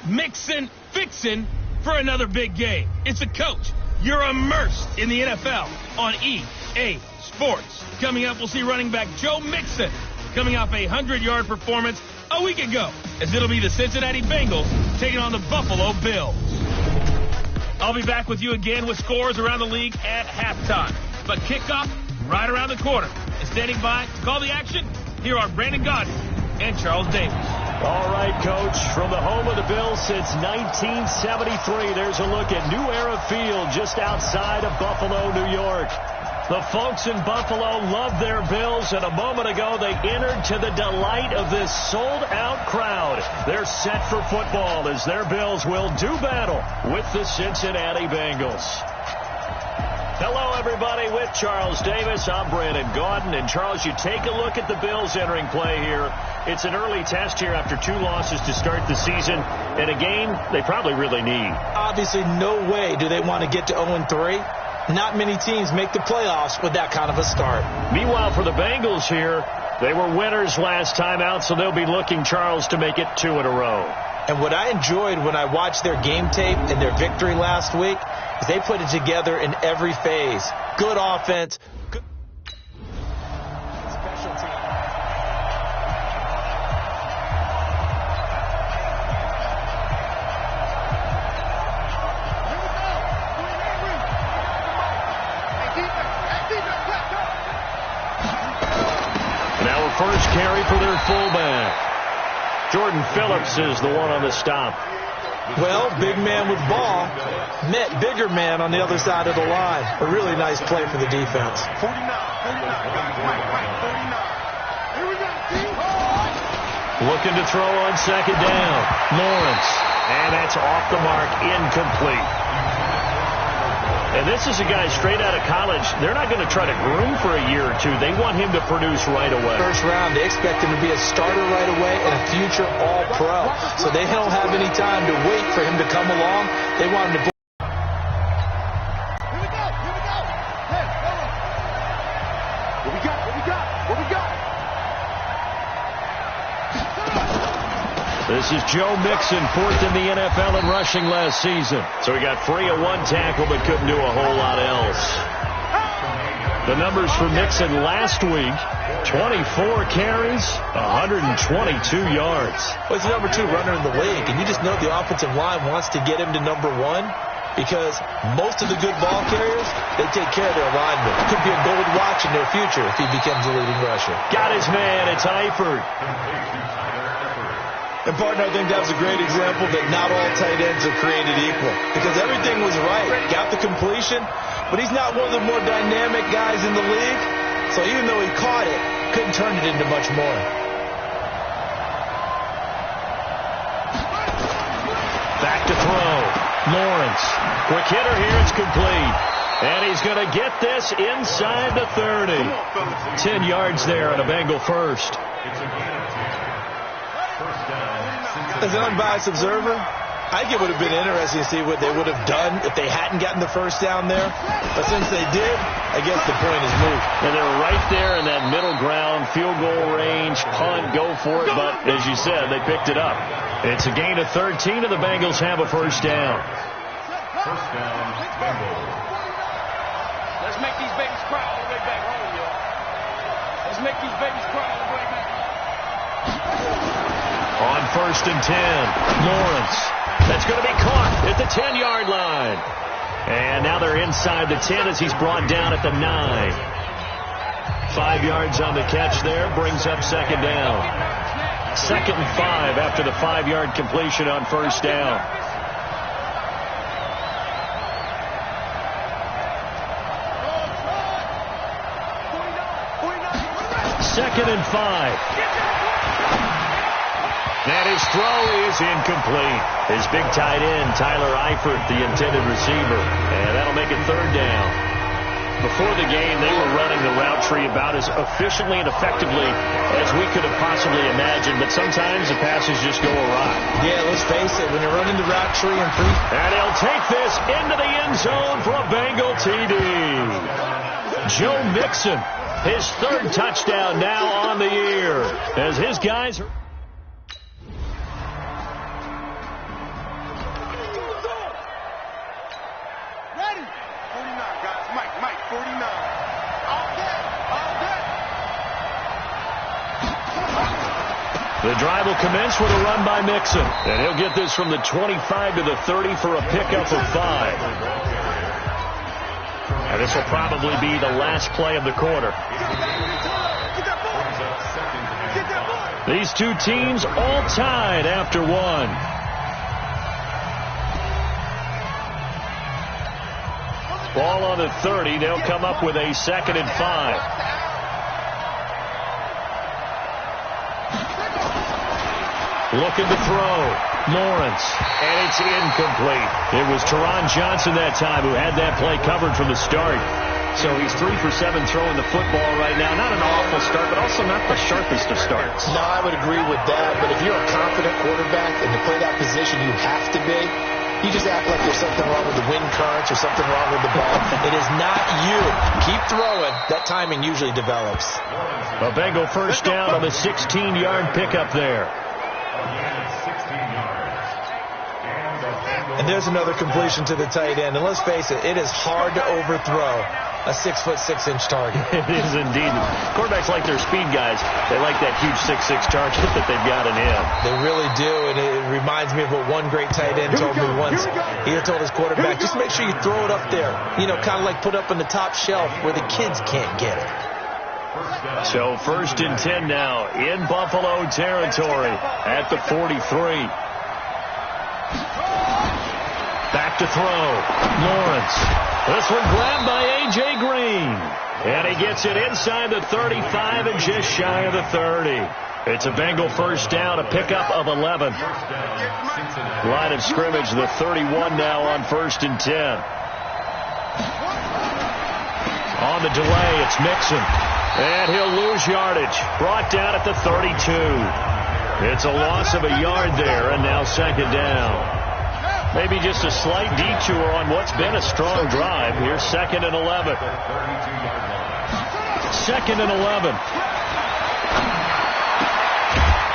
Mixin', fixin' for another big game. It's a coach. You're immersed in the NFL on EA Sports. Coming up, we'll see running back Joe Mixon coming off a 100-yard performance a week ago, as it'll be the Cincinnati Bengals taking on the Buffalo Bills. I'll be back with you again with scores around the league at halftime. But kickoff right around the corner. And standing by to call the action, here are Brandon Gaudin and Charles Davis. All right, Coach, from the home of the Bills since 1973, there's a look at New Era Field just outside of Buffalo, New York. The folks in Buffalo love their Bills, and a moment ago they entered to the delight of this sold-out crowd. They're set for football as their Bills will do battle with the Cincinnati Bengals. Hello, everybody, with Charles Davis. I'm Brandon Gaudin. And, Charles, you take a look at the Bills entering play here. It's an early test here after 2 losses to start the season, and a game they probably really need. Obviously, no way do they want to get to 0-3. Not many teams make the playoffs with that kind of a start. Meanwhile, for the Bengals here, they were winners last time out, so they'll be looking, Charles, to make it 2 in a row. And what I enjoyed when I watched their game tape and their victory last week is they put it together in every phase. Good offense. Good special team. Now a first carry for their fullback. Jordan Phillips is the one on the stop. Well, big man with ball met bigger man on the other side of the line. A really nice play for the defense. Looking to throw on second down. Lawrence. And that's off the mark, incomplete. And this is a guy straight out of college. They're not going to try to groom for a year or two. They want him to produce right away. First round, they expect him to be a starter right away and a future all-pro. So they don't have any time to wait for him to come along. They want him to... Here we go. Hey, what we got? This is Joe Mixon, 4th in the NFL in rushing last season. So he got free of 1 tackle but couldn't do a whole lot else. The numbers for Mixon last week, 24 carries, 122 yards. Well, he's the number 2 runner in the league, and you just know the offensive line wants to get him to number 1 because most of the good ball carriers, they take care of their linemen. It could be a gold watch in their future if he becomes a leading rusher. Got his man, it's Eifert. And, partner, I think that was a great example that not all tight ends are created equal because everything was right. Got the completion, but he's not one of the more dynamic guys in the league. So even though he caught it, couldn't turn it into much more. Back to throw. Lawrence. Quick hitter here. It's complete. And he's going to get this inside the 30. 10 yards there on a Bengal first. As an unbiased observer, I think it would have been interesting to see what they would have done if they hadn't gotten the first down there. But since they did, I guess the point is moot. And they're right there in that middle ground, field goal range, punt, go for it. But as you said, they picked it up. It's a gain of 13, and the Bengals have a first down. First down, Bengals. Let's make these babies cry all the way back home, y'all. Let's make these babies cry all the way back home. On 1st and 10, Lawrence. That's going to be caught at the 10-yard line. And now they're inside the 10 as he's brought down at the 9. 5 yards on the catch there, brings up second down. 2nd and 5 after the 5-yard completion on first down. Second and 5. And his throw is incomplete. His big tight end, Tyler Eifert, the intended receiver. And that'll make it 3rd down. Before the game, they were running the route tree about as efficiently and effectively as we could have possibly imagined. But sometimes the passes just go awry. Yeah, let's face it. When you're running the route tree and free. And he'll take this into the end zone for a Bengal TD. Joe Mixon, his 3rd touchdown now on the year. As his guys are... The drive will commence with a run by Mixon. And he'll get this from the 25 to the 30 for a pickup of 5. And this will probably be the last play of the quarter. These two teams all tied after 1. Ball on the 30. They'll come up with a 2nd and 5. Looking to throw. Lawrence. And it's incomplete. It was Teron Johnson that time who had that play covered from the start. So he's 3 for 7 throwing the football right now. Not an awful start, but also not the sharpest of starts. No, I would agree with that. But if you're a confident quarterback and to play that position, you have to be. You just act like there's something wrong with the wind currents or something wrong with the ball. It is not you. Keep throwing. That timing usually develops. A Bengal first down on the 16-yard pickup there. And there's another completion to the tight end. And let's face it, it is hard to overthrow a 6'6" target. It is indeed. Quarterbacks like their speed guys. They like that huge 6'6" target that they've got in him. They really do, and it reminds me of what one great tight end told me once. He had told his quarterback, just make sure you throw it up there. You know, kind of like put up on the top shelf where the kids can't get it. So 1st and 10 now in Buffalo territory at the 43. Back to throw. Lawrence. This one grabbed by A.J. Green. And he gets it inside the 35 and just shy of the 30. It's a Bengal first down, a pickup of 11. Line of scrimmage, the 31 now on 1st and 10. On the delay, it's Mixon. And he'll lose yardage. Brought down at the 32. It's a loss of a yard there, and now 2nd down. Maybe just a slight detour on what's been a strong drive. Here's 2nd and 11. 2nd and 11.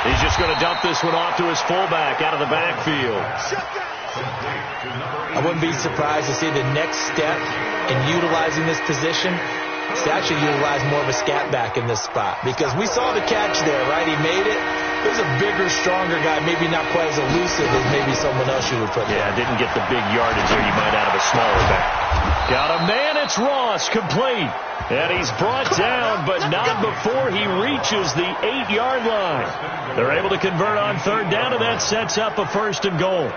He's just going to dump this one off to his fullback out of the backfield. I wouldn't be surprised to see the next step in utilizing this position is to actually utilize more of a scat back in this spot. Because we saw the catch there, right? He made it. There's a bigger, stronger guy, maybe not quite as elusive as maybe someone else you would put there. Yeah, didn't get the big yardage there you might out of a smaller back. Got a man, it's Ross, complete. And he's brought down, but not before he reaches the 8-yard line. They're able to convert on 3rd down, and that sets up a 1st and goal.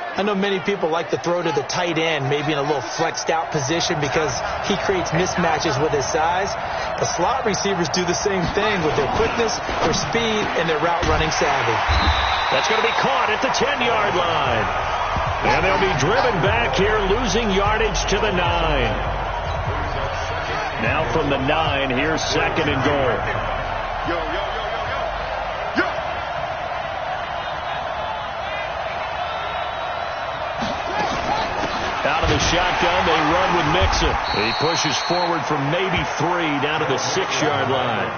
I know many people like to throw to the tight end, maybe in a little flexed out position because he creates mismatches with his size. The slot receivers do the same thing with their quickness, their speed, and their route running savvy. That's going to be caught at the 10-yard line. And they'll be driven back here, losing yardage to the 9. Now from the 9, here's 2nd and goal. Out of the shotgun, they run with Mixon. He pushes forward from maybe 3 down to the 6-yard line.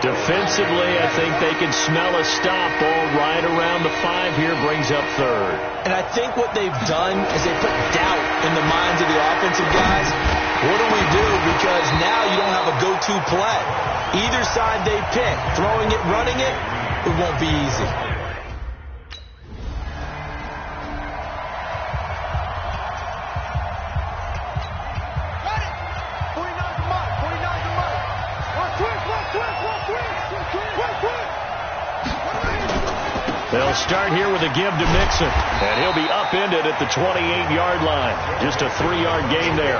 Defensively, I think they can smell a stop. Ball right around the 5 here, brings up 3rd. And I think what they've done is they put doubt in the minds of the offensive guys. What do we do? Because now you don't have a go-to play. Either side they pick, throwing it, running it, it won't be easy. They'll start here with a give to Mixon, and he'll be upended at the 28-yard line. Just a 3-yard gain there.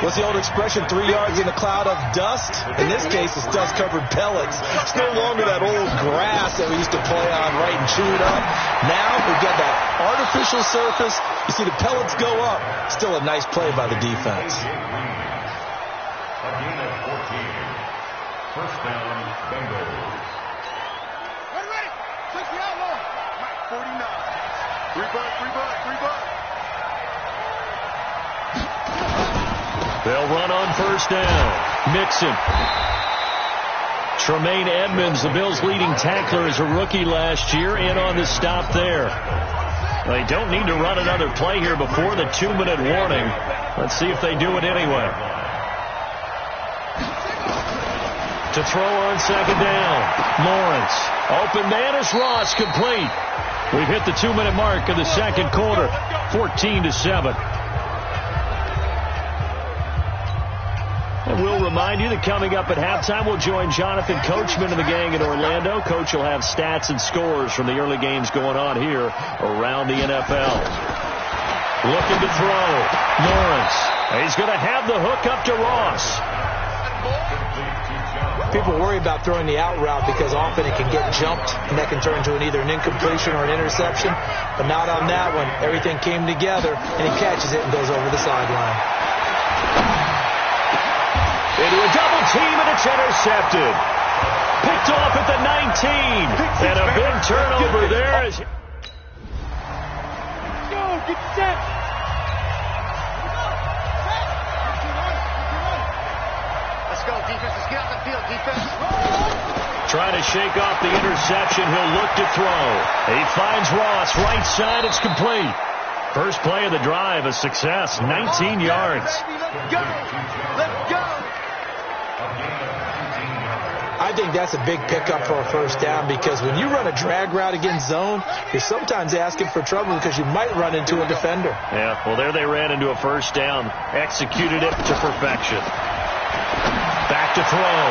What's the old expression, 3 yards in a cloud of dust? In this case, it's dust-covered pellets. It's no longer that old grass that we used to play on right and chew it up. Now we've got that artificial surface. You see the pellets go up. Still a nice play by the defense. First down, Bengals. Ready. Take the outlaw. 49. Rebut. They'll run on first down. Mixon. Tremaine Edmonds, the Bills' leading tackler as a rookie last year, in on the stop there. They don't need to run another play here before the 2-minute warning. Let's see if they do it anyway. To throw on second down. Lawrence. Open man is Ross, complete. We've hit the 2-minute mark of the second quarter. 14-7. And we'll remind you that coming up at halftime, we'll join Jonathan Coachman and the gang in Orlando. Coach will have stats and scores from the early games going on here around the NFL. Looking to throw. Lawrence. He's going to have the hook up to Ross. People worry about throwing the out route because often it can get jumped, and that can turn into either an incompletion or an interception. But not on that one. Everything came together, and he catches it and goes over the sideline. Into a double team, and it's intercepted. Picked off at the 19. And a big turnover there. Go, get set. Let's go, defense. Let's get out the field, defense. Trying to shake off the interception. He'll look to throw. He finds Ross. Right side, it's complete. First play of the drive, a success. 19 yards. Let's go. Let's go. I think that's a big pickup for a first down because when you run a drag route against zone, you're sometimes asking for trouble because you might run into a defender. Yeah, well, there they ran into a first down. Executed it to perfection. Back to throw.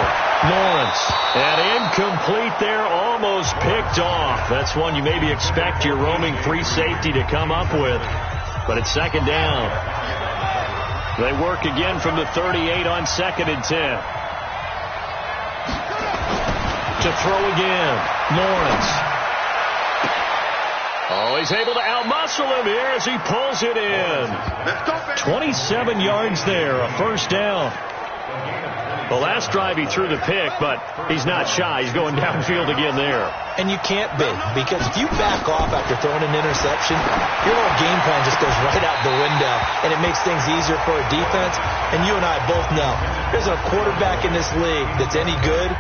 Lawrence. And incomplete there, almost picked off. That's one you maybe expect your roaming free safety to come up with. But it's second down. They work again from the 38 on 2nd and 10. To throw again. Lawrence. Oh, he's able to outmuscle him here as he pulls it in. 27 yards there, a first down. The last drive he threw the pick, but he's not shy. He's going downfield again there. And you can't be, because if you back off after throwing an interception, your whole game plan just goes right out the window, and it makes things easier for a defense. And you and I both know there's a quarterback in this league that's any good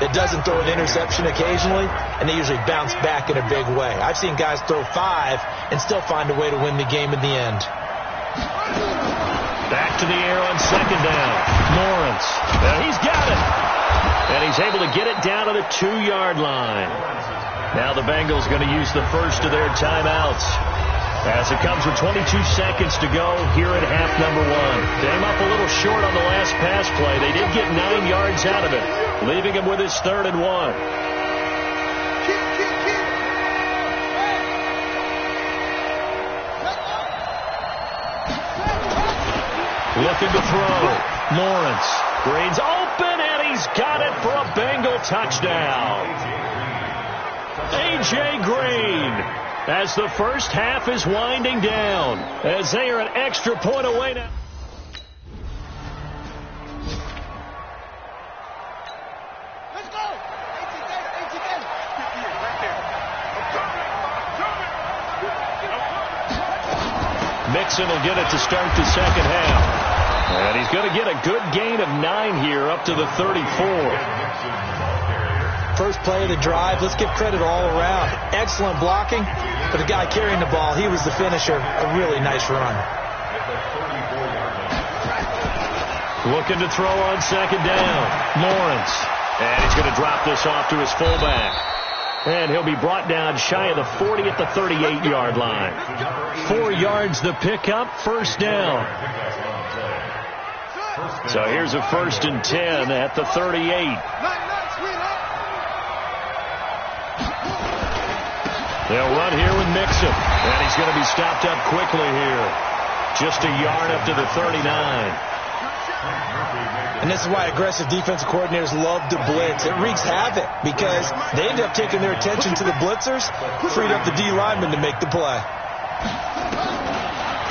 that doesn't throw an interception occasionally, and they usually bounce back in a big way. I've seen guys throw 5 and still find a way to win the game in the end. Back to the air on second down. Lawrence. He's got it. And he's able to get it down to the 2-yard line. Now the Bengals going to use the first of their timeouts as it comes with 22 seconds to go here at half number 1. Came up a little short on the last pass play. They did get 9 yards out of it, leaving him with his 3rd and 1. Looking to throw. Lawrence. Green's open, and he's got it for a Bengal touchdown. A.J. Green, as the first half is winding down, as they are an extra point away now. Let's go. Mixon will get it to start the second half. And he's going to get a good gain of 9 here up to the 34. First play of the drive, let's give credit all around. Excellent blocking, but the guy carrying the ball, he was the finisher. A really nice run. Looking to throw on second down. Lawrence. And he's going to drop this off to his fullback. And he'll be brought down shy of the 40 at the 38-yard line. 4 yards the pickup, first down. So here's a 1st and 10 at the 38. They'll run here with Mixon. And he's going to be stopped up quickly here. Just a yard up to the 39. And this is why aggressive defensive coordinators love to blitz. It wreaks havoc because they end up taking their attention to the blitzers, freed up the D lineman to make the play.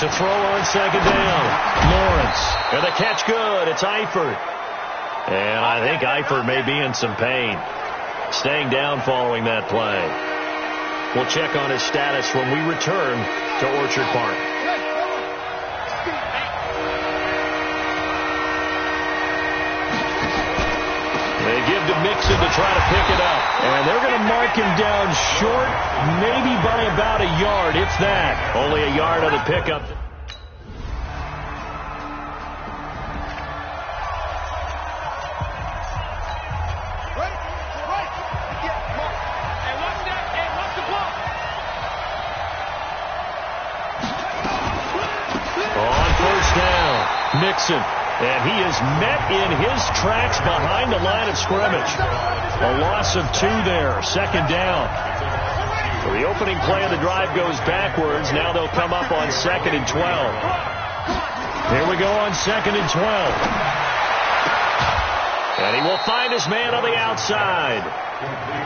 To throw on second down. Lawrence. And the catch good. It's Eifert. And I think Eifert may be in some pain. Staying down following that play. We'll check on his status when we return to Orchard Park. They give to Mixon to try to pick it up. And they're going to mark him down short, maybe by about a yard, if that. Only a yard on the pickup. Mixon. And he is met in his tracks behind the line of scrimmage. A loss of 2 there. Second down. So the opening play of the drive goes backwards. Now they'll come up on 2nd and 12. Here we go on 2nd and 12. And he will find his man on the outside.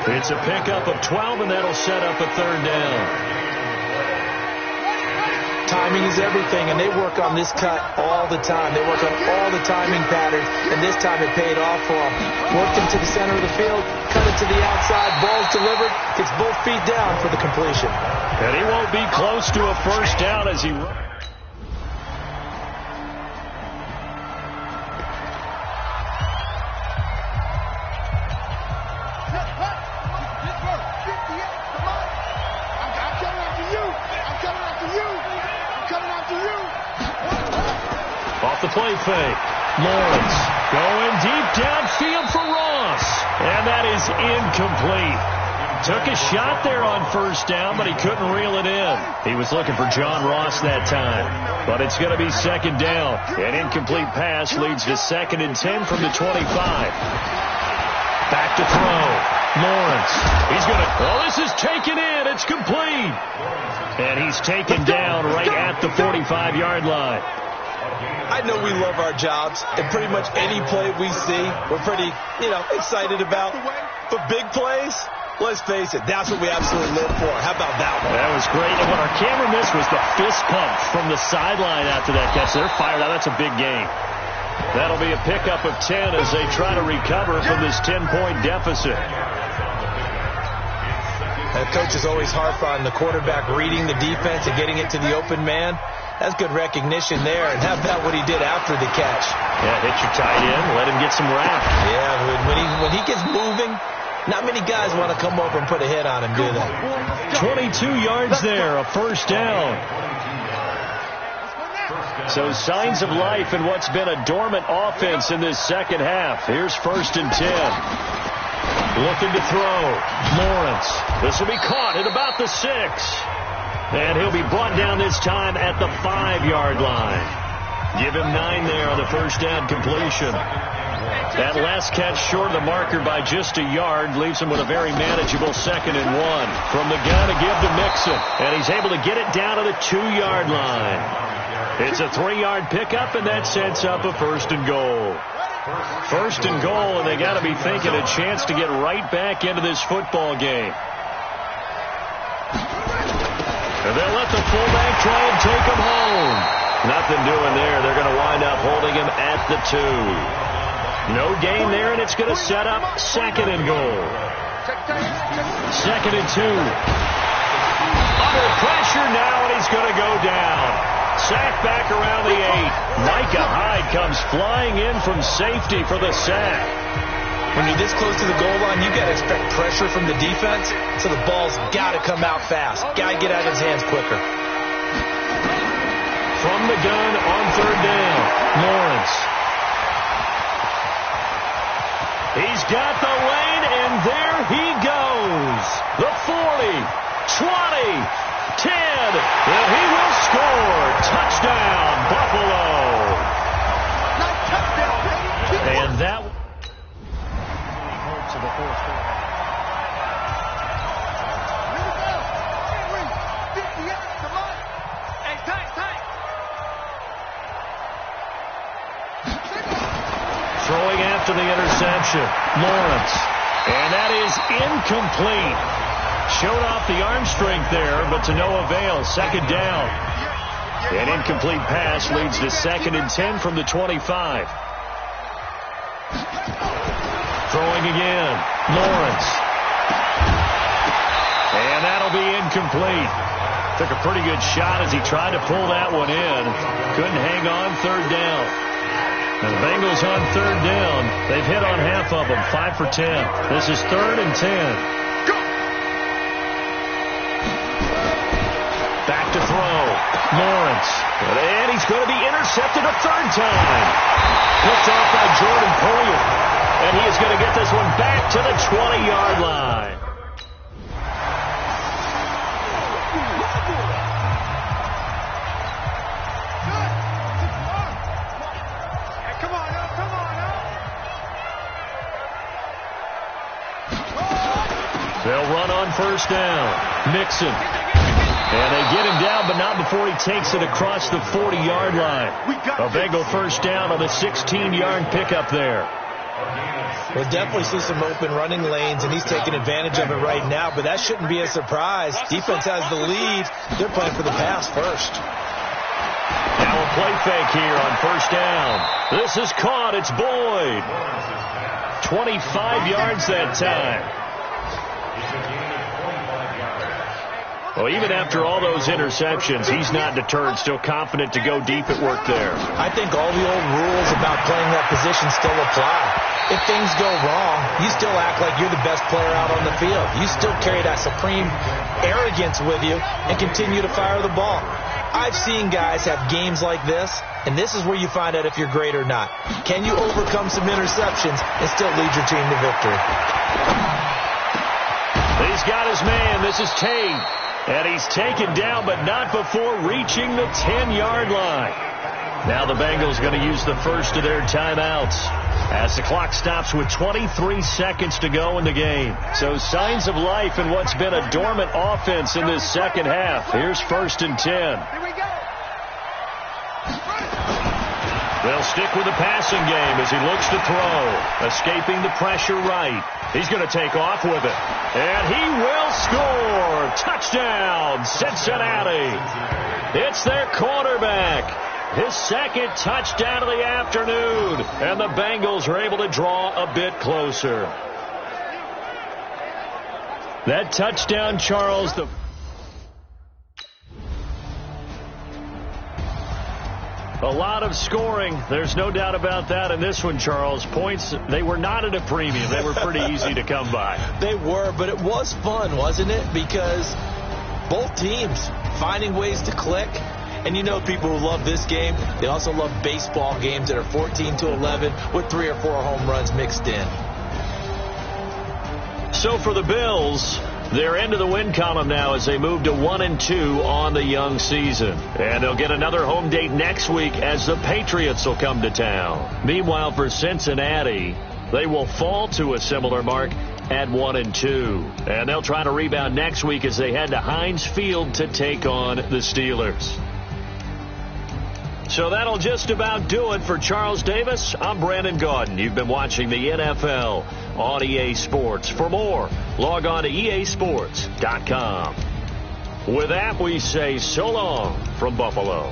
It's a pickup of 12, and that'll set up a 3rd down. Timing is everything, and they work on this cut all the time. They work on all the timing patterns, and this time it paid off for them. Worked him to the center of the field, cut it to the outside, ball's delivered, gets both feet down for the completion. And he won't be close to a first down as he runs. Off the play fake. Lawrence going deep downfield for Ross. And that is incomplete. Took a shot there on first down, but he couldn't reel it in. He was looking for John Ross that time. But it's going to be 2nd down. An incomplete pass leads to 2nd and 10 from the 25. Back to throw. Lawrence. He's going to... Oh, this is taken in. It's complete. And he's taken down right at the 45-yard line. I know we love our jobs, and pretty much any play we see, we're pretty, excited about. But big plays, let's face it, that's what we absolutely live for. How about that one? That was great. And what our camera missed was the fist pump from the sideline after that catch. They're fired out. That's a big game. That'll be a pickup of 10 as they try to recover from this 10-point deficit. The coach is always harp on the quarterback reading the defense and getting it to the open man. That's good recognition there. And how about what he did after the catch? Yeah, hit your tight end, let him get some rap. Yeah, when he gets moving, not many guys want to come over and put a hit on him, do they? 22 yards there, a first down. So signs of life in what's been a dormant offense in this second half. Here's 1st and 10. Looking to throw. Lawrence. This will be caught at about the 6. And he'll be brought down this time at the 5-yard line. Give him 9 there on the first down completion. That last catch short of the marker by just a yard leaves him with a very manageable 2nd and 1. From the gun to give to Mixon. And he's able to get it down to the 2-yard line. It's a 3-yard pickup, and that sets up a 1st and goal. 1st and goal, and they got to be thinking a chance to get right back into this football game. And they'll let the fullback try and take him home. Nothing doing there. They're going to wind up holding him at the 2. No gain there, and it's going to set up 2nd and goal. 2nd and 2. Under pressure now, and he's going to go down. Sack back around the 8. Micah Hyde comes flying in from safety for the sack. When you're this close to the goal line, you got to expect pressure from the defense, so the ball's got to come out fast. Got to get out of his hands quicker. From the gun on 3rd down, Lawrence. He's got the lane, and there he goes. The 40, 20, 10, and he will score. Touchdown, Buffalo. And that to the 4th. Throwing after the interception, Lawrence. And that is incomplete. Showed off the arm strength there, but to no avail. 2nd down. An incomplete pass leads to 2nd and 10 from the 25. Throwing again. Lawrence. And that'll be incomplete. Took a pretty good shot as he tried to pull that one in. Couldn't hang on. 3rd down. And the Bengals on 3rd down. They've hit on half of them. 5 for 10. This is 3rd and 10. Back to throw. Lawrence. And he's going to be intercepted a 3rd time. Picked off by Jordan Poyer. And he is going to get this one back to the 20-yard line. They'll run on first down. Mixon. And they get him down, but not before he takes it across the 40-yard line. A Bengal first down on the 16-yard pickup there. We'll definitely see some open running lanes, and he's taking advantage of it right now, but that shouldn't be a surprise. Defense has the lead. They're playing for the pass first. Now a play fake here on first down. This is caught. It's Boyd. 25 yards that time. Well, even after all those interceptions, he's not deterred, still confident to go deep at work there. I think all the old rules about playing that position still apply. If things go wrong, you still act like you're the best player out on the field. You still carry that supreme arrogance with you and continue to fire the ball. I've seen guys have games like this, and this is where you find out if you're great or not. Can you overcome some interceptions and still lead your team to victory? He's got his man. This is Tate. And he's taken down, but not before reaching the 10-yard line. Now the Bengals going to use the first of their timeouts as the clock stops with 23 seconds to go in the game. So signs of life in what's been a dormant offense in this second half. Here's 1st and 10. Here we go. They'll stick with the passing game as he looks to throw. Escaping the pressure right. He's going to take off with it. And he will score. Touchdown, Cincinnati. It's their quarterback. His second touchdown of the afternoon. And the Bengals are able to draw a bit closer. That touchdown, Charles, a lot of scoring. There's no doubt about that in this one, Charles. Points, they were not at a premium. They were pretty easy to come by. They were, but it was fun, wasn't it? Because both teams finding ways to click. And you know people who love this game, they also love baseball games that are 14-11 with 3 or 4 home runs mixed in. So for the Bills, they're into the win column now as they move to 1-2 on the young season. And they'll get another home date next week as the Patriots will come to town. Meanwhile, for Cincinnati, they will fall to a similar mark at 1-2. And they'll try to rebound next week as they head to Heinz Field to take on the Steelers. So that'll just about do it for Charles Davis. I'm Brandon Gaudin. You've been watching the NFL on EA Sports. For more, log on to easports.com. With that, we say so long from Buffalo.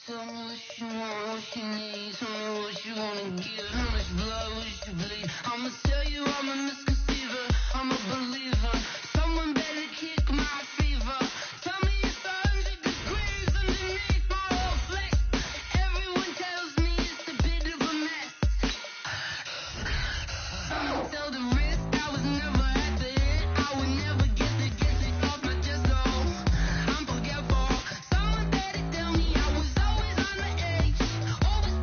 Tell me what you want, what you need. Tell me what you wanna give. How much blood would you bleed? I'ma tell you I'm a misconceiver. I'm a believer. Someone better kick my fever. Tell me it's 100 degrees underneath my old flex. Everyone tells me it's a bit of a mess. Someone tell the risk I was never at the hit. I would never get it off my chest. I'm forgetful. Someone better tell me I was always on the edge. Always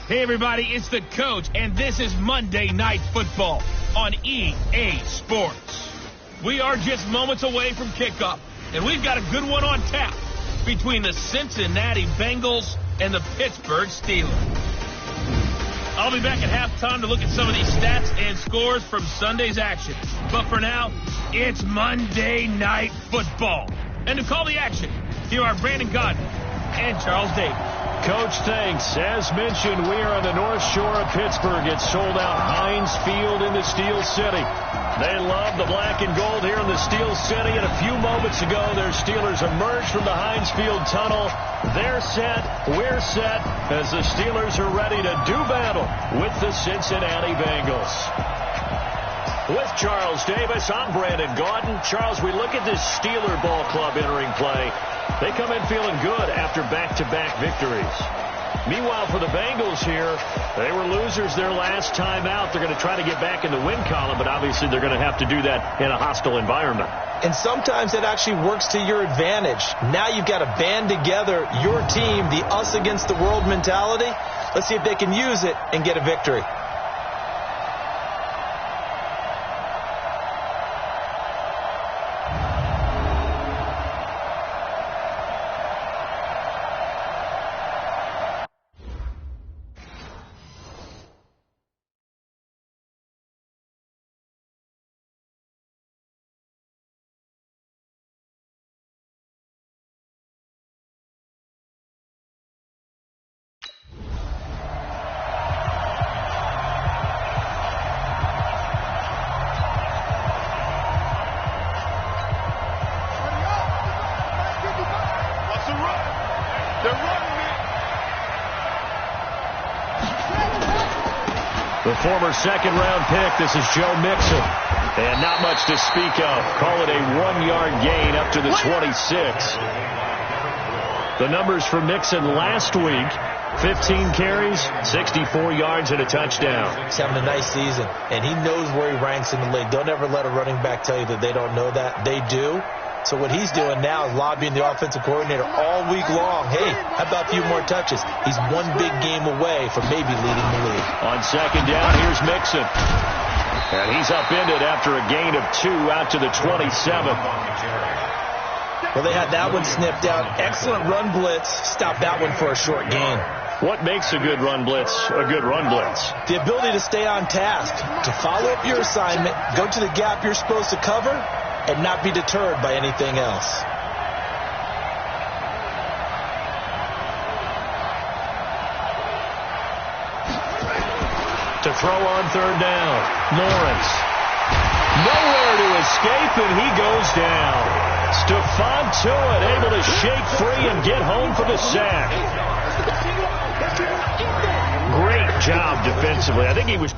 Hey, everybody, it's the coach, and this is Monday Night Football on EA Sports. We are just moments away from kickoff, and we've got a good one on tap between the Cincinnati Bengals and the Pittsburgh Steelers. I'll be back at halftime to look at some of these stats and scores from Sunday's action. But for now, it's Monday Night Football. And to call the action, here are Brandon Godden and Charles Davis. Coach, thanks. As mentioned, we are on the North Shore of Pittsburgh. It's sold out Heinz Field in the Steel City. They love the black and gold here in the Steel City. And a few moments ago, their Steelers emerged from the Heinz Field tunnel. They're set. We're set as the Steelers are ready to do battle with the Cincinnati Bengals. With Charles Davis, I'm Brandon Gaudin. Charles, we look at this Steeler ball club entering play. They come in feeling good after back-to-back victories. Meanwhile, for the Bengals here, they were losers their last time out. They're going to try to get back in the win column, but obviously they're going to have to do that in a hostile environment. And sometimes it actually works to your advantage. Now you've got to band together your team, the us against the world mentality. Let's see if they can use it and get a victory. The former second-round pick, this is Joe Mixon. And not much to speak of. Call it a 1-yard gain up to the 26. The numbers for Mixon last week, 15 carries, 64 yards, and a touchdown. He's having a nice season, and he knows where he ranks in the league. Don't ever let a running back tell you that they don't know that. They do. So what he's doing now is lobbying the offensive coordinator all week long. Hey, how about a few more touches? He's one big game away from maybe leading the league. On second down, here's Mixon. And he's upended after a gain of 2 out to the 27. Well, they had that one snipped out. Excellent run blitz. Stop that one for a short gain. What makes a good run blitz a good run blitz? The ability to stay on task, to follow up your assignment, go to the gap you're supposed to cover, and not be deterred by anything else. To throw on third down, Lawrence. Nowhere to escape, and he goes down. Stephon Tuitt able to shake free and get home for the sack. Great job defensively. I think he was...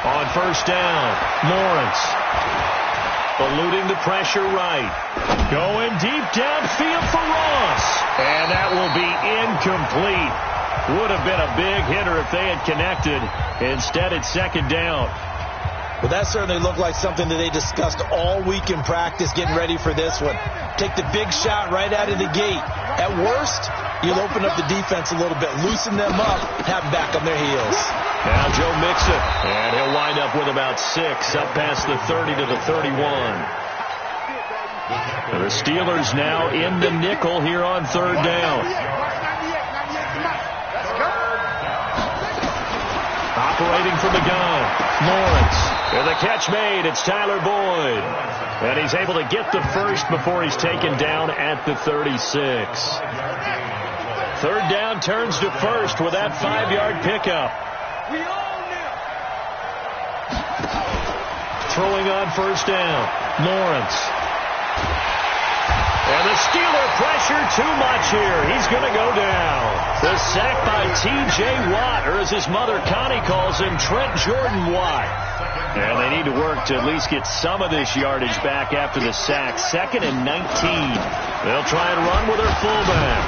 On first down, Lawrence. Eluding the pressure right. Going deep downfield for Ross. And that will be incomplete. Would have been a big hitter if they had connected. Instead, it's second down. Well, that certainly looked like something that they discussed all week in practice, getting ready for this one. Take the big shot right out of the gate. At worst, you'll open up the defense a little bit, loosen them up, have them back on their heels. Now Joe Mixon, and he'll wind up with about 6, up past the 30 to the 31. The Steelers now in the nickel here on third down. Operating from the gun, Lawrence. And the catch made, it's Tyler Boyd. And he's able to get the first before he's taken down at the 36. Third down turns to first with that 5-yard pickup. Throwing on first down, Lawrence. And the Steeler pressure too much here. He's going to go down. The sack by T.J. Watt, or as his mother Connie calls him, Trent Jordan Watt. And they need to work to at least get some of this yardage back after the sack. 2nd and 19. They'll try and run with their fullback.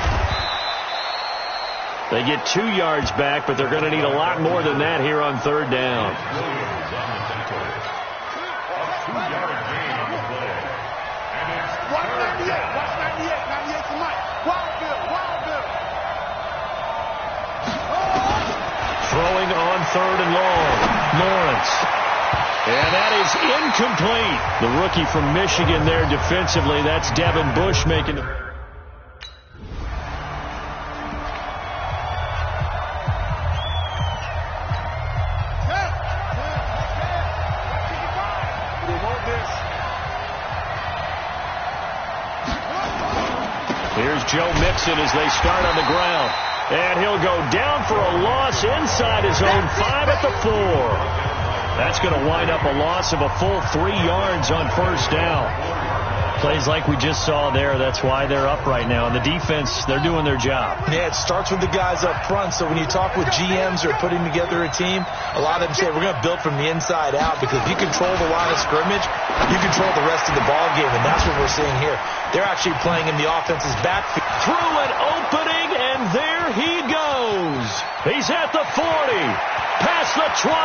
They get 2 yards back, but they're going to need a lot more than that here on 3rd down. Throwing on 3rd and long. Lawrence. And that is incomplete. The rookie from Michigan there defensively. That's Devin Bush making it. Here's Joe Mixon as they start on the ground. And he'll go down for a loss inside his own 5 at the 4. That's going to wind up a loss of a full 3 yards on 1st down. Plays like we just saw there. That's why they're up right now. And the defense, they're doing their job. Yeah, it starts with the guys up front. So when you talk with GMs or putting together a team, a lot of them say we're going to build from the inside out, because if you control the line of scrimmage, you control the rest of the ball game, and that's what we're seeing here. They're actually playing in the offense's backfield. Through an opening, and there he goes. He's at the 40, past the 20,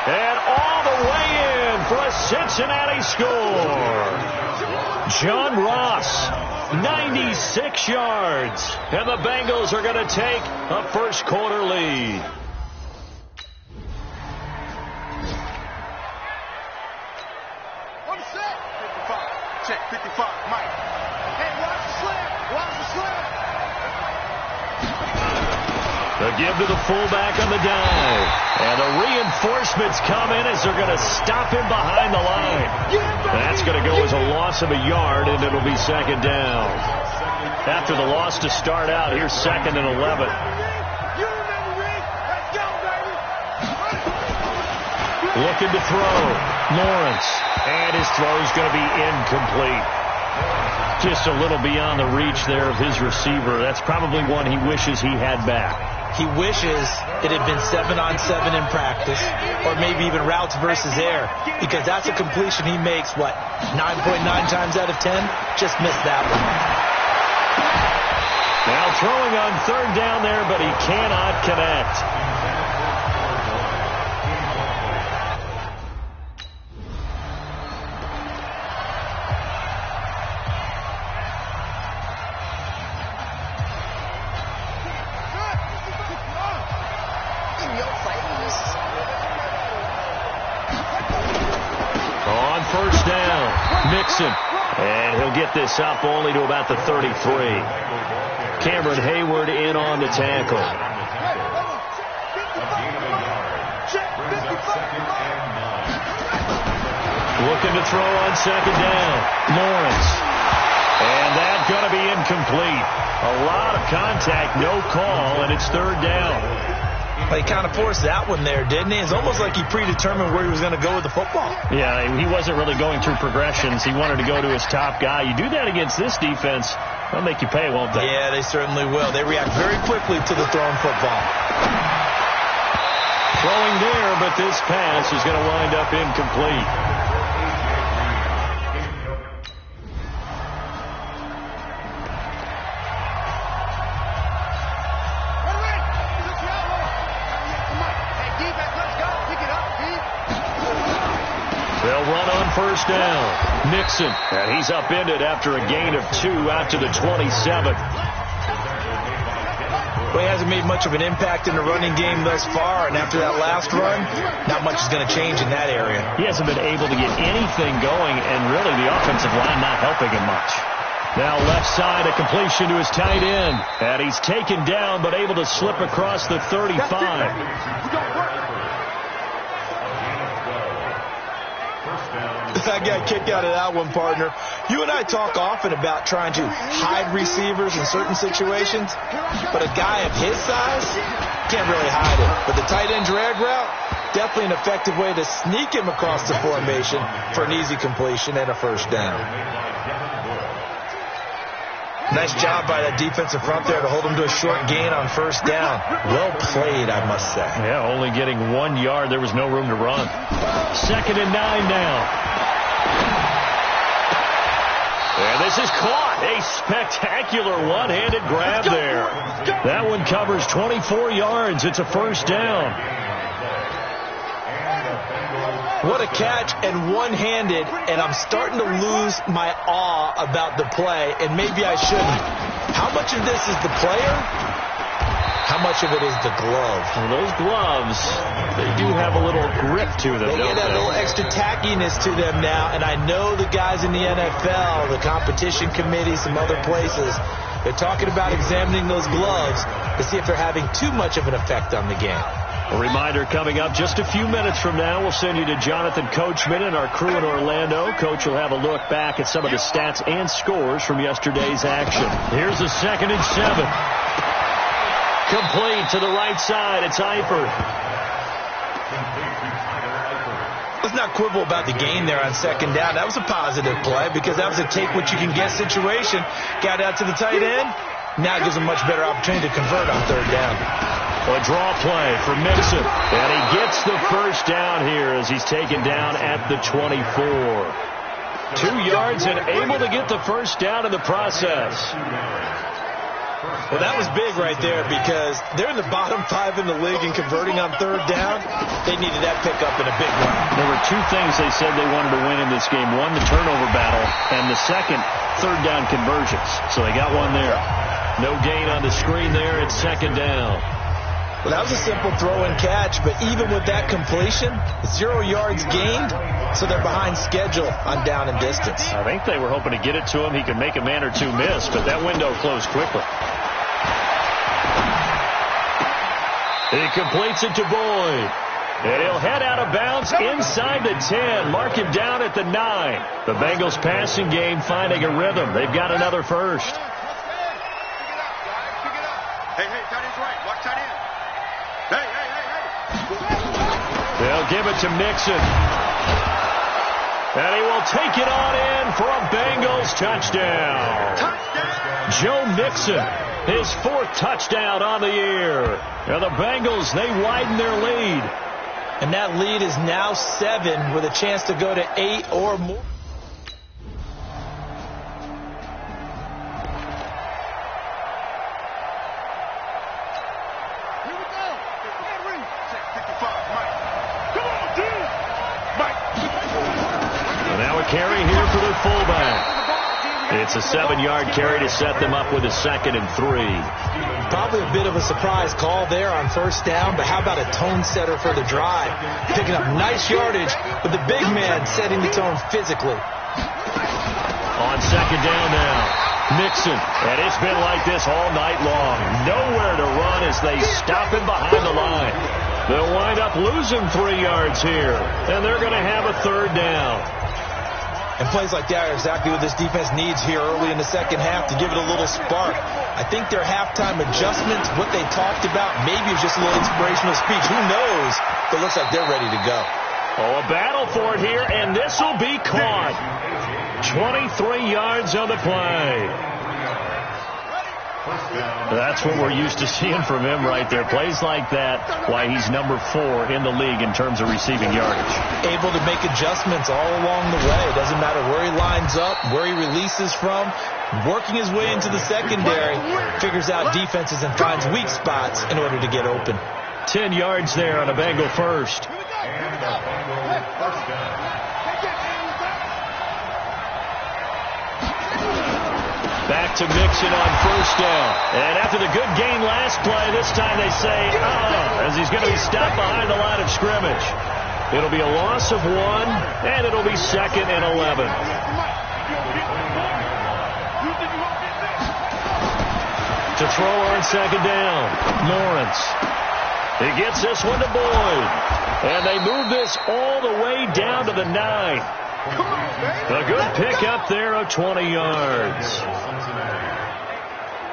and all the way in for a Cincinnati score. John Ross, 96 yards, and the Bengals are going to take a first quarter lead. One set. 55. Check 55. Mike. Hey, watch the slam. Watch the slam. The give to the fullback on the dive. And the reinforcements come in as they're going to stop him behind the line. That's going to go as a loss of a yard, and it'll be 2nd down. After the loss to start out, here's 2nd and 11. Looking to throw. Lawrence. And his throw's going to be incomplete. Just a little beyond the reach there of his receiver. That's probably one he wishes he had back. He wishes it had been 7-on-7 in practice, or maybe even routes versus air, because that's a completion he makes, 9.9 times out of 10? Just missed that one. Now throwing on 3rd down there, but he cannot connect. On 1st down, Mixon. And he'll get this up only to about the 33. Cameron Hayward in on the tackle. Looking to throw on 2nd down. Lawrence. And that's going to be incomplete. A lot of contact, no call, and it's 3rd down. Well, he kind of forced that one there, didn't he? It's almost like he predetermined where he was going to go with the football. Yeah, he wasn't really going through progressions. He wanted to go to his top guy. You do that against this defense, they'll make you pay, won't they? Yeah, they certainly will. They react very quickly to the thrown football. Throwing there, but this pass is going to wind up incomplete. They'll run on 1st down. Mixon, and he's upended after a gain of 2 out to the 27. Well, he hasn't made much of an impact in the running game thus far, and after that last run, not much is going to change in that area. He hasn't been able to get anything going, and really the offensive line not helping him much. Now left side, a completion to his tight end. And he's taken down, but able to slip across the 35. I got kicked out of that one, partner. You and I talk often about trying to hide receivers in certain situations, but a guy of his size can't really hide it. But the tight end drag route, definitely an effective way to sneak him across the formation for an easy completion and a 1st down. Nice job by that defensive front there to hold them to a short gain on first down. Well played, I must say. Yeah, only getting 1 yard. There was no room to run. 2nd and 9 now. And this is caught. A spectacular one-handed grab there. That one covers 24 yards. It's a first down. What a catch, and one-handed, and I'm starting to lose my awe about the play, and maybe I shouldn't. How much of this is the player? How much of it is the glove? Well, those gloves, they do have a little grip to them, They get that little extra tackiness to them now, and I know the guys in the NFL, the competition committee, some other places, they're talking about examining those gloves to see if they're having too much of an effect on the game. A reminder coming up just a few minutes from now. We'll send you to Jonathan Coachman and our crew in Orlando. Coach will have a look back at some of the stats and scores from yesterday's action. Here's a 2nd and 7. Complete to the right side. It's Eifert. Let's not quibble about the gain there on 2nd down. That was a positive play because that was a take-what-you-can-get situation. Got out to the tight end. Now it gives them a much better opportunity to convert on 3rd down. A draw play for Mixon. And he gets the first down here as he's taken down at the 24. 2 yards and able to get the first down in the process. Well, that was big right there because they're in the bottom 5 in the league in converting on 3rd down. They needed that pickup in a big way. There were 2 things they said they wanted to win in this game. One, the turnover battle, and the second, 3rd down conversions. So they got one there. No gain on the screen there. It's 2nd down. Well, that was a simple throw and catch, but even with that completion, 0 yards gained, so they're behind schedule on down and distance. I think they were hoping to get it to him. He could make a man or two miss, but that window closed quickly. He completes it to Boyd. And he'll head out of bounds inside the 10. Mark him down at the 9. The Bengals passing game finding a rhythm. They've got another first. Hey, tight end's right. Watch tight end. Hey. They'll give it to Mixon. And he will take it on in for a Bengals touchdown. Joe Mixon, his 4th touchdown on the year. And the Bengals, they widen their lead. And that lead is now 7 with a chance to go to 8 or more. Carry here for their fullback. It's a 7-yard carry to set them up with a 2nd and 3. Probably a bit of a surprise call there on 1st down, but how about a tone setter for the drive? Picking up nice yardage with the big man setting the tone physically. On 2nd down now, Mixon. And it's been like this all night long. Nowhere to run as they stop him behind the line. They'll wind up losing 3 yards here, and they're going to have a 3rd down. And plays like that are exactly what this defense needs here early in the 2nd half to give it a little spark. I think their halftime adjustments, what they talked about, maybe it was just a little inspirational speech. Who knows? But it looks like they're ready to go. Oh, a battle for it here, and this will be caught. 23 yards on the play. That's what we're used to seeing from him right there. Plays like that, why he's number 4 in the league in terms of receiving yardage. Able to make adjustments all along the way. It doesn't matter where he lines up, where he releases from. Working his way into the secondary, figures out defenses and finds weak spots in order to get open. 10 yards there on a Bengal first. Back to Mixon on 1st down. And after the good gain last play, this time they say, as he's going to be stopped behind the line of scrimmage. It'll be a loss of 1, and it'll be 2nd and 11. To throw on 2nd down, Lawrence. He gets this one to Boyd. And they move this all the way down to the 9. A good pickup there of 20 yards.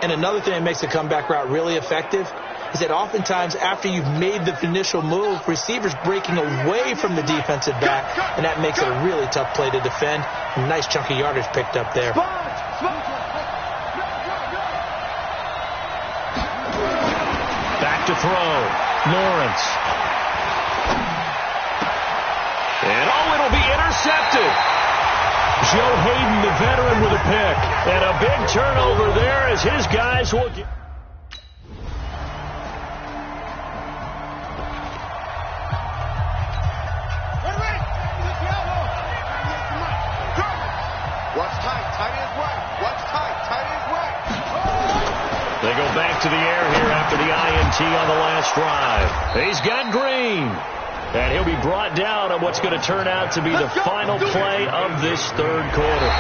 And another thing that makes the comeback route really effective is that oftentimes after you've made the initial move, receivers breaking away from the defensive back, and that makes it a really tough play to defend. Nice chunk of yardage picked up there. to throw. Lawrence. And it'll be intercepted. Joe Hayden, the veteran, with a pick. And a big turnover there as his guys will get... They go back to the air here after the INT on the last drive. He's got Green. And he'll be brought down on what's going to turn out to be the final play of this third quarter.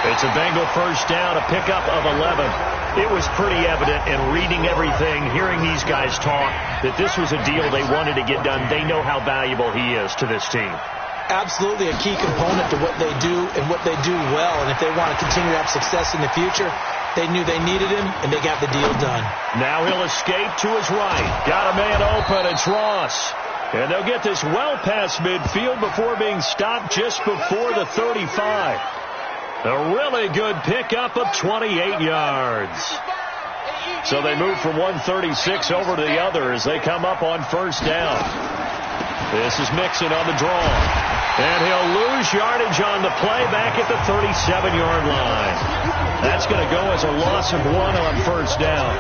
It's a Bengal first down, a pickup of 11. It was pretty evident in reading everything, hearing these guys talk, that this was a deal they wanted to get done. They know how valuable he is to this team. Absolutely a key component to what they do and what they do well. And if they want to continue to have success in the future, they knew they needed him, and they got the deal done. Now he'll escape to his right. Got a man open. It's Ross. And they'll get this well past midfield before being stopped just before the 35. A really good pickup of 28 yards. So they move from 136 over to the other as they come up on first down. This is Mixon on the draw. And he'll lose yardage on the play back at the 37-yard line. That's going to go as a loss of 1 on first down.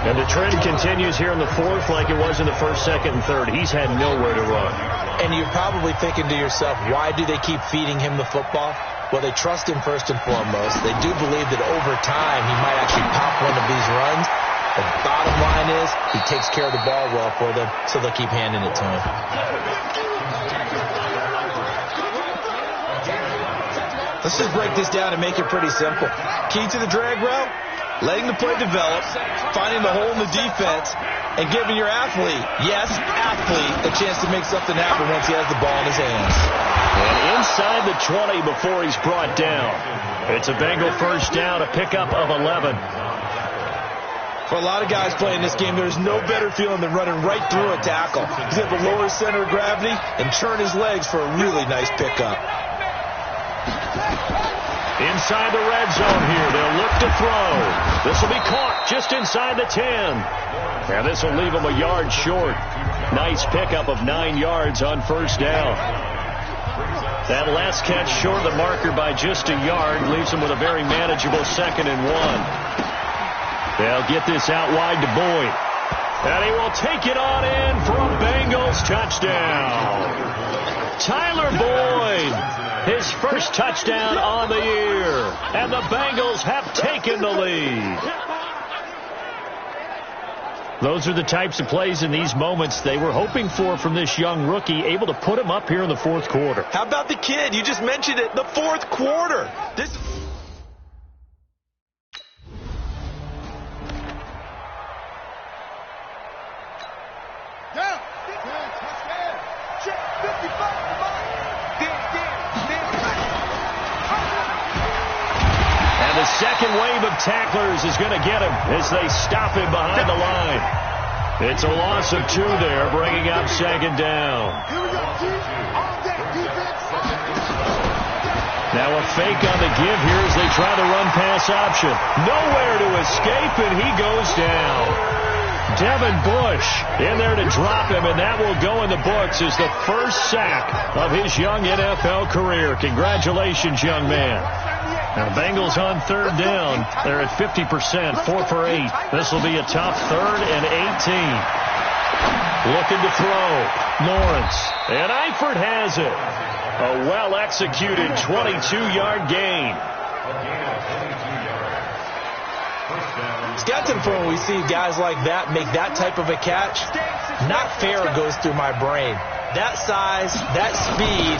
And the trend continues here in the fourth like it was in the first, second, and third. He's had nowhere to run. And you're probably thinking to yourself, why do they keep feeding him the football? Well, they trust him first and foremost. They do believe that over time he might actually pop one of these runs. The bottom line is he takes care of the ball well for them, so they'll keep handing it to him. Let's just break this down and make it pretty simple. Key to the drag route, letting the play develop, finding the hole in the defense, and giving your athlete, yes, athlete, a chance to make something happen once he has the ball in his hands. And inside the 20 before he's brought down. It's a Bengal first down, a pickup of 11. For a lot of guys playing this game, there's no better feeling than running right through a tackle. He's able to lower his center of gravity and turn his legs for a really nice pickup. Inside the red zone here. They'll look to throw. This will be caught just inside the 10. And this will leave him a yard short. Nice pickup of 9 yards on first down. That last catch short of the marker by just a yard leaves him with a very manageable 2nd and 1. They'll get this out wide to Boyd. And he will take it on in for a Bengals touchdown. Tyler Boyd, his first touchdown on the year. And the Bengals have taken the lead. Those are the types of plays in these moments they were hoping for from this young rookie, able to put him up here in the fourth quarter. How about the kid? You just mentioned it. The fourth quarter. This. And the second wave of tacklers is going to get him as they stop him behind the line. It's a loss of 2 there, bringing up 2nd down. Now a fake on the give here as they try the run-pass option. Nowhere to escape, and he goes down. Devin Bush in there to drop him, and that will go in the books as the first sack of his young NFL career. Congratulations, young man. Now, Bengals on 3rd down. They're at 50%, 4 for 8. This will be a tough 3rd and 18. Looking to throw. Lawrence. And Eifert has it. A well-executed 22-yard gain. It's got to the point when we see guys like that make that type of a catch. Not fair goes through my brain. That size, that speed,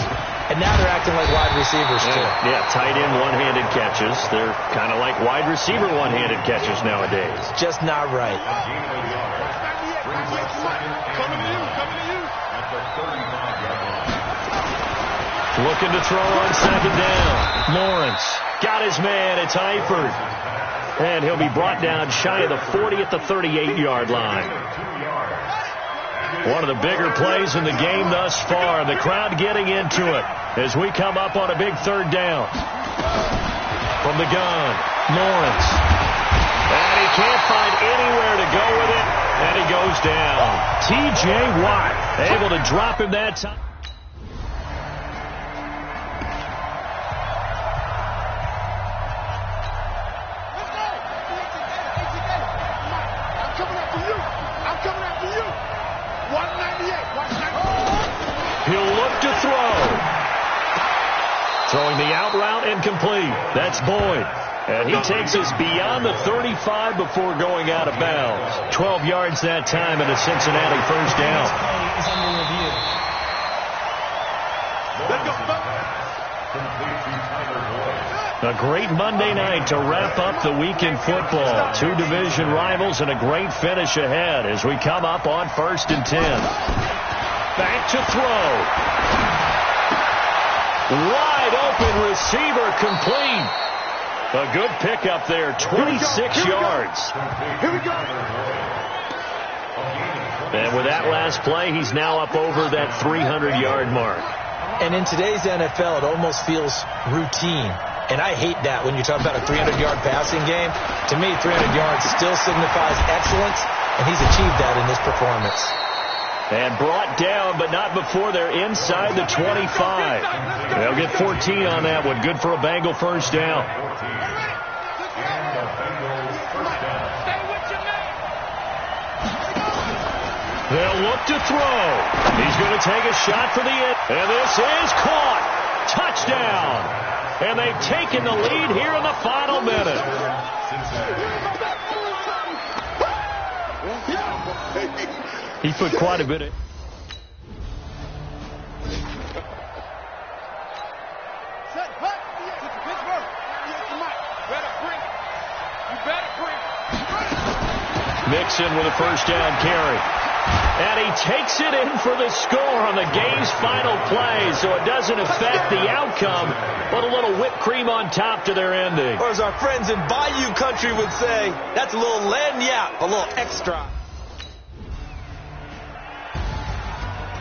and now they're acting like wide receivers too. Yeah, tight end one-handed catches. They're kind of like wide receiver one-handed catches nowadays. Just not right. Looking to throw on 2nd down. Lawrence got his man. It's Eifert. And he'll be brought down shy of the 40 at the 38-yard line. One of the bigger plays in the game thus far. The crowd getting into it as we come up on a big 3rd down. From the gun, Lawrence. And he can't find anywhere to go with it. And he goes first down. T.J. Watt able to drop him that time. He'll look to throw. Throwing the out route incomplete. That's Boyd. And he takes us beyond the 35 before going out of bounds. 12 yards that time and a Cincinnati first down. A great Monday night to wrap up the weekend football. Two division rivals and a great finish ahead as we come up on 1st and 10. Back to throw. Wide open receiver complete. A good pickup there, 26 yards. Here we go. And with that last play, he's now up over that 300-yard mark. And in today's NFL, it almost feels routine. And I hate that when you talk about a 300-yard passing game. To me, 300 yards still signifies excellence, and he's achieved that in this performance. And brought down, but not before they're inside the 25. They'll get 14 on that one. Good for a Bengal first down. They'll look to throw. He's going to take a shot for the end. And this is caught. Touchdown. And they've taken the lead here in the final minute. He put quite a bit in. Mixon with a first down carry. And he takes it in for the score on the game's final play, so it doesn't affect the outcome, but a little whipped cream on top to their ending. Or as our friends in Bayou Country would say, that's a little lagniappe, a little extra.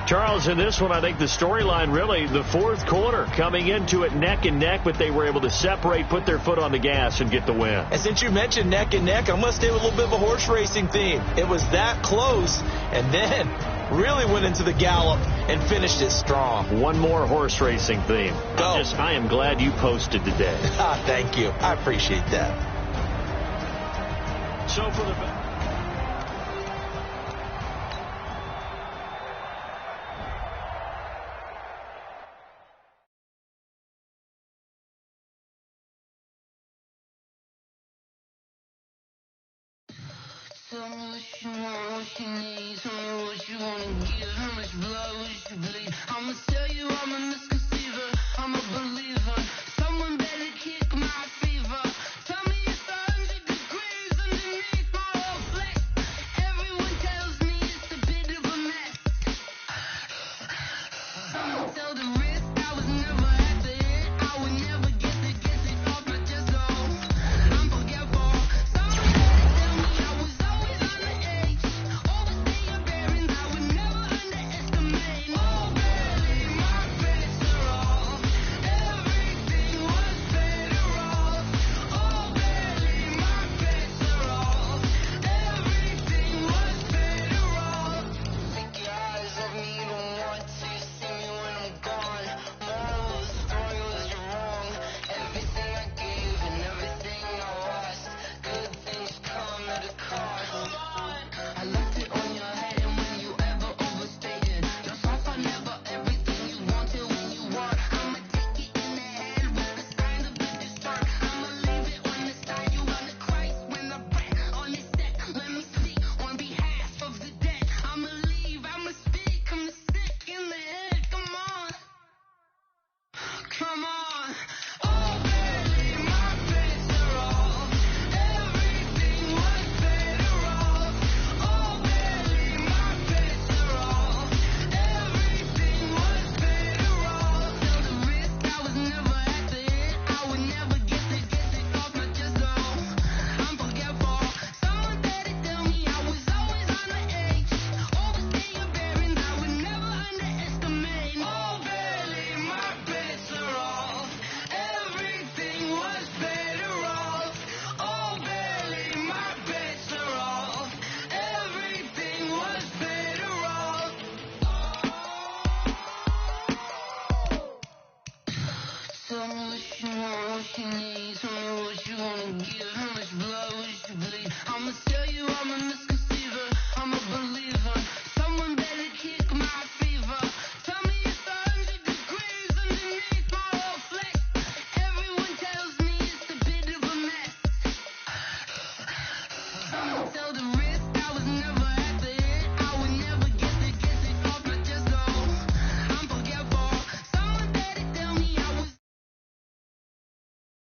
Charles, in this one, I think the storyline really, the fourth quarter, coming into it neck and neck, but they were able to separate, put their foot on the gas, and get the win. And since you mentioned neck and neck, I'm going to stay with a little bit of a horse racing theme. It was that close, and then really went into the gallop and finished it strong. One more horse racing theme. Go. I am glad you posted today. Thank you. I appreciate that. So for the... Tell me what you want, what you need. Tell me what you wanna give. How much blood would you bleed? I'ma tell you I'm a misconceiver. I'm a believer.